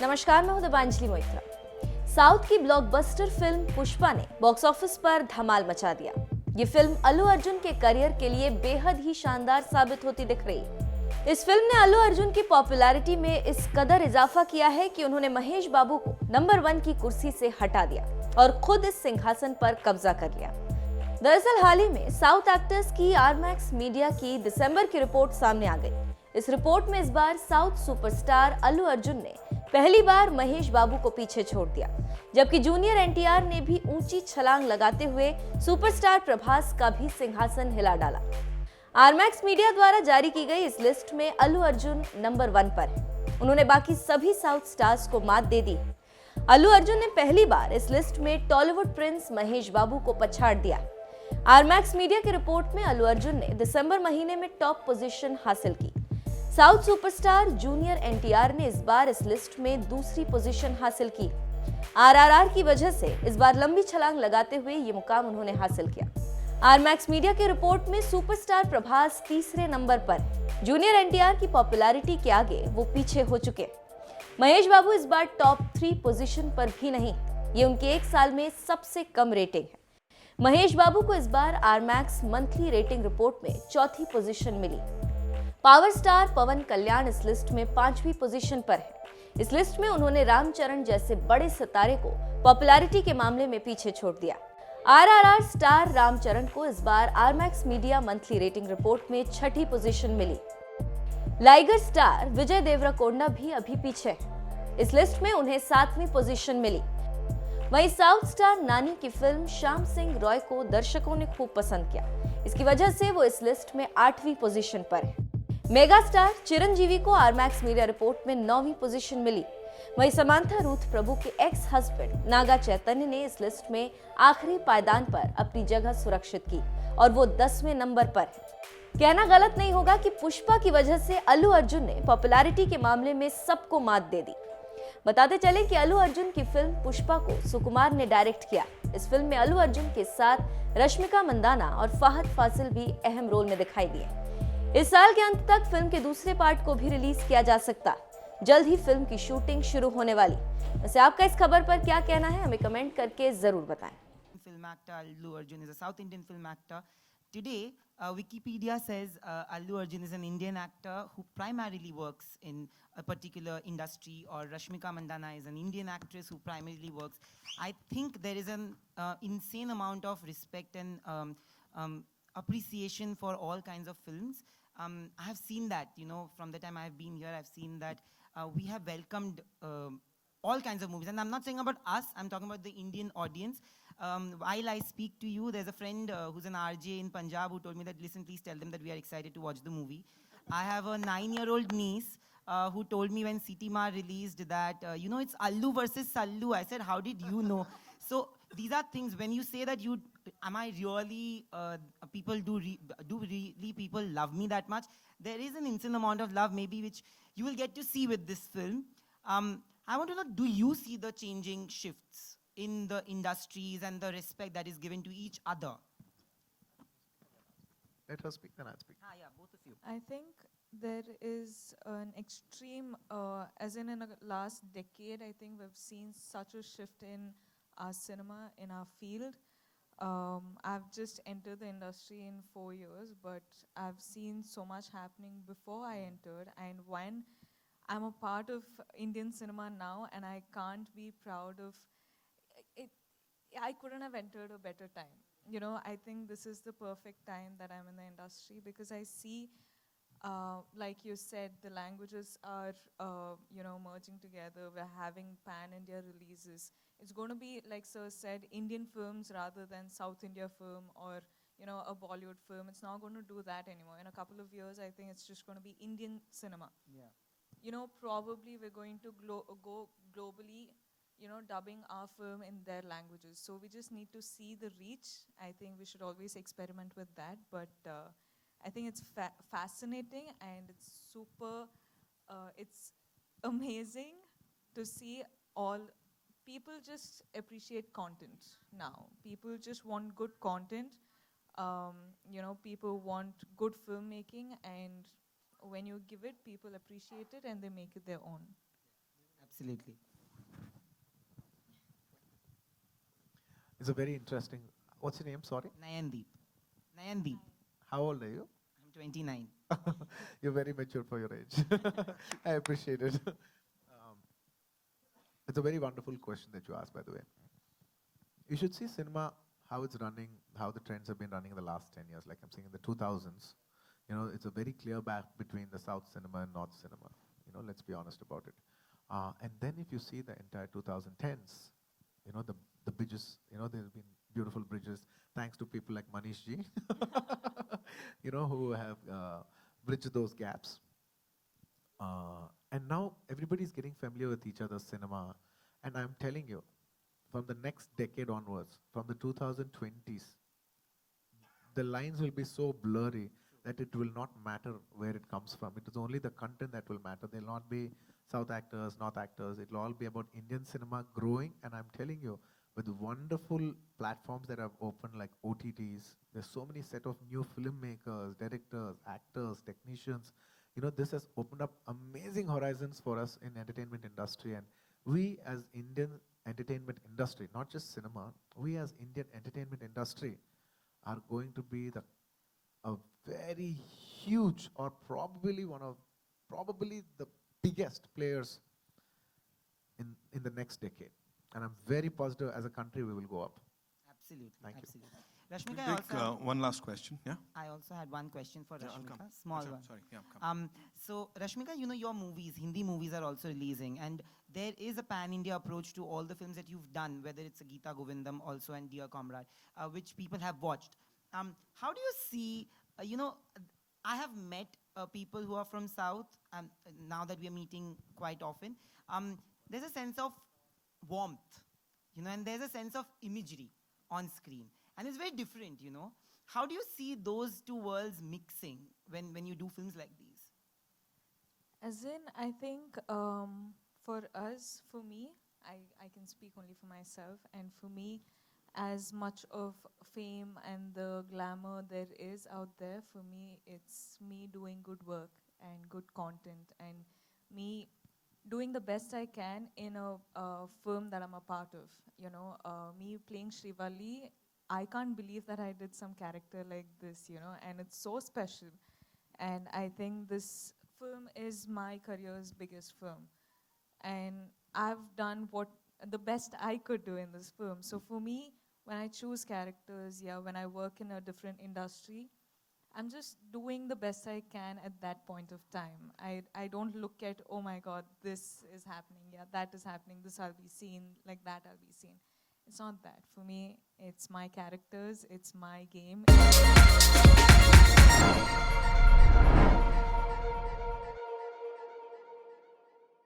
नमस्कार, मैं हूं दिबांजलि मोइत्रा। साउथ की ब्लॉकबस्टर फिल्म पुष्पा ने बॉक्स ऑफिस पर धमाल मचा दिया। ये फिल्म अल्लू अर्जुन के करियर के लिए बेहद ही शानदार साबित होती दिख रही है। इस फिल्म ने अल्लू अर्जुन की पॉपुलैरिटी में इस कदर इजाफा किया है कि उन्होंने महेश बाबू को नंबर 1 की कुर्सी से हटा दिया और खुद इस सिंहासन पर कब्जा कर लिया। दरअसल हाल ही में साउथ एक्टर्स की आरमैक्स मीडिया की दिसंबर की रिपोर्ट सामने आ गई। इस रिपोर्ट में इस बार साउथ सुपरस्टार अल्लू अर्जुन ने पहली बार महेश बाबू को पीछे छोड़ दिया, जबकि जूनियर एनटीआर ने भी ऊंची छलांग लगाते हुए सुपरस्टार प्रभास का भी सिंहासन हिला डाला। आरमैक्स मीडिया द्वारा जारी की गई इस लिस्ट में अल्लू अर्जुन नंबर 1 पर है। उन्होंने बाकी सभी साउथ स्टार्स को मात दे दी। अल्लू अर्जुन ने पहली बार इस लिस्ट में टॉलीवुड प्रिंस महेश बाबू को पछाड़ दिया। आरमैक्स मीडिया की रिपोर्ट में अल्लू अर्जुन ने दिसंबर महीने में टॉप पोजीशन हासिल की। साउथ सुपरस्टार जूनियर एनटीआर ने इस बार इस लिस्ट में दूसरी पोजीशन हासिल की। आरआरआर की वजह से इस बार लंबी छलांग लगाते हुए ये मुकाम उन्होंने हासिल किया। आरमैक्स मीडिया की रिपोर्ट में सुपरस्टार प्रभास तीसरे नंबर पर। जूनियर एनटीआर की पॉपुलैरिटी के आगे वो पीछे हो चुके। महेश बाबू इस बार टॉप 3 पोजीशन पर भी नहीं। ये उनके एक साल में सबसे कम रेटिंग है। महेश बाबू को इस बार आरमैक्स मंथली रेटिंग रिपोर्ट में चौथी पोजीशन मिली। पावर स्टार पवन कल्याण इस लिस्ट में 5वीं पोजीशन पर है। इस लिस्ट में उन्होंने रामचरण जैसे बड़े सितारे को पॉपुलैरिटी के मामले में पीछे छोड़ दिया। आरआरआर स्टार रामचरण को इस बार Ormax Media monthly rating report में 6ठी पोजीशन मिली। लाइगर स्टार विजय देवरकोंडा भी अभी पीछे है। इस लिस्ट में उन्हें 7वीं पोजीशन मिली। वहीं साउथ स्टार नानी की फिल्म श्याम सिंह रॉय को दर्शकों ने खूब पसंद किया। इसकी वजह से वो इस लिस्ट में 8वीं पोजीशन पर है। मेगा स्टार चिरंजीवी को आरमैक्स मीडिया रिपोर्ट में 9वीं पोजीशन मिली। वहीं समांथा रूथ प्रभु के एक्स हस्बैंड नागा चैतन्य ने इस लिस्ट में आखिरी पायदान पर अपनी जगह सुरक्षित की और वो 10वें नंबर पर है। कहना गलत नहीं होगा कि पुष्पा की वजह से अल्लू अर्जुन ने पॉपुलैरिटी के मामले में सबको मात दे दी। बताते चले कि अल्लू अर्जुन की फिल्म पुष्पा को सुकुमार ने डायरेक्ट किया। इस फिल्म में अल्लू अर्जुन के साथ रश्मिका मंदाना और फाहद फासिल भी अहम रोल में दिखाई दिए। इस साल के अंत तक फिल्म के दूसरे पार्ट को भी रिलीज किया जा सकता। जल्द ही फिल्म की शूटिंग शुरू होने वाली। वैसे आपका इस खबर पर क्या कहना है, हमें कमेंट करके जरूर बताएं। Film actor Allu Arjun is a South Indian film actor. Today, Wikipedia says Allu Arjun is an Indian actor who primarily works in a particular industry, or Rashmika Mandanna is an Indian actress who primarily works. I think there is an insane amount of respect and appreciation for all kinds of films. I have seen that, from the time I have been here, I've seen that we have welcomed all kinds of movies. And I'm not saying about us, I'm talking about the Indian audience. While I speak to you, there's a friend who's an RJ in Punjab who told me that, listen, please tell them that we are excited to watch the movie. I have a 9-year-old niece who told me when City Ma released that, it's Allu versus Sallu. I said, how did you know? So these are things, when you say that am I really, really people love me that much? There is an insane amount of love maybe which you will get to see with this film. I want to know, do you see the changing shifts in the industries and the respect that is given to each other? Let her speak, then I'll speak. Yeah, both of you. I think there is an extreme, as in the last decade, I think we've seen such a shift in our cinema, in our field. I've just entered the industry in 4 years, but I've seen so much happening before I entered, and when I'm a part of Indian cinema now, and I can't be proud of it. I couldn't have entered a better time. I think this is the perfect time that I'm in the industry, because I see, like you said, the languages are, merging together. We're having pan-India releases. It's going to be, like Sir said, Indian films rather than South India film or, a Bollywood film. It's not going to do that anymore. In a couple of years, I think it's just going to be Indian cinema. Yeah. Probably we're going to go globally, dubbing our film in their languages. So we just need to see the reach. I think we should always experiment with that. But I think it's fascinating, and it's super, it's amazing to see all people just appreciate content now. People just want good content. People want good filmmaking, and when you give it, people appreciate it and they make it their own. Absolutely. It's a very interesting. What's your name? Sorry. Nayandeep. Nayandeep. How old are you? I'm 29. You're very mature for your age. I appreciate it. It's a very wonderful question that you asked, by the way. You should see cinema, how it's running, how the trends have been running in the last 10 years. Like I'm saying in the 2000s, it's a very clear back between the South cinema and North cinema. Let's be honest about it. And then if you see the entire 2010s, the bridges, there have been beautiful bridges, thanks to people like Manish ji, who have bridged those gaps. And now everybody's getting familiar with each other's cinema. And I'm telling you, from the next decade onwards, from the 2020s, the lines will be so blurry that it will not matter where it comes from. It is only the content that will matter. There will not be South actors, North actors. It will all be about Indian cinema growing. And I'm telling you, with wonderful platforms that have opened like OTTs, there's so many set of new filmmakers, directors, actors, technicians. This has opened up amazing horizons for us in entertainment industry. And we as Indian entertainment industry, not just cinema, we as Indian entertainment industry are going to be a very huge, or probably the biggest players in the next decade. And I'm very positive as a country we will go up. Absolutely. Thank you. Absolutely. Rashmika, We'll take one last question. Yeah. I also had one question for Yeah, I'll Rashmika. come. Small Sorry, one. Sorry. Yeah, come. So Rashmika, your movies, Hindi movies are also releasing, and there is a pan-India approach to all the films that you've done, whether it's a Geeta Govindam also and Dear Comrade, which people have watched. How do you see, I have met people who are from South, now that we are meeting quite often. There's a sense of warmth, and there's a sense of imagery on screen. And it's very different, How do you see those two worlds mixing when you do films like these? As in, I think for us, for me, I can speak only for myself, and for me, as much of fame and the glamour there is out there, for me, it's me doing good work and good content, and me doing the best I can in a film that I'm a part of. Me playing Srivalli, I can't believe that I did some character like this, and it's so special. And I think this film is my career's biggest film. And I've done the best I could do in this film. So for me, when I choose characters, when I work in a different industry, I'm just doing the best I can at that point of time. I don't look at, oh my God, this is happening, that is happening, this I'll be seen, like that I'll be seen. It's not that. For me, it's my characters, it's my game.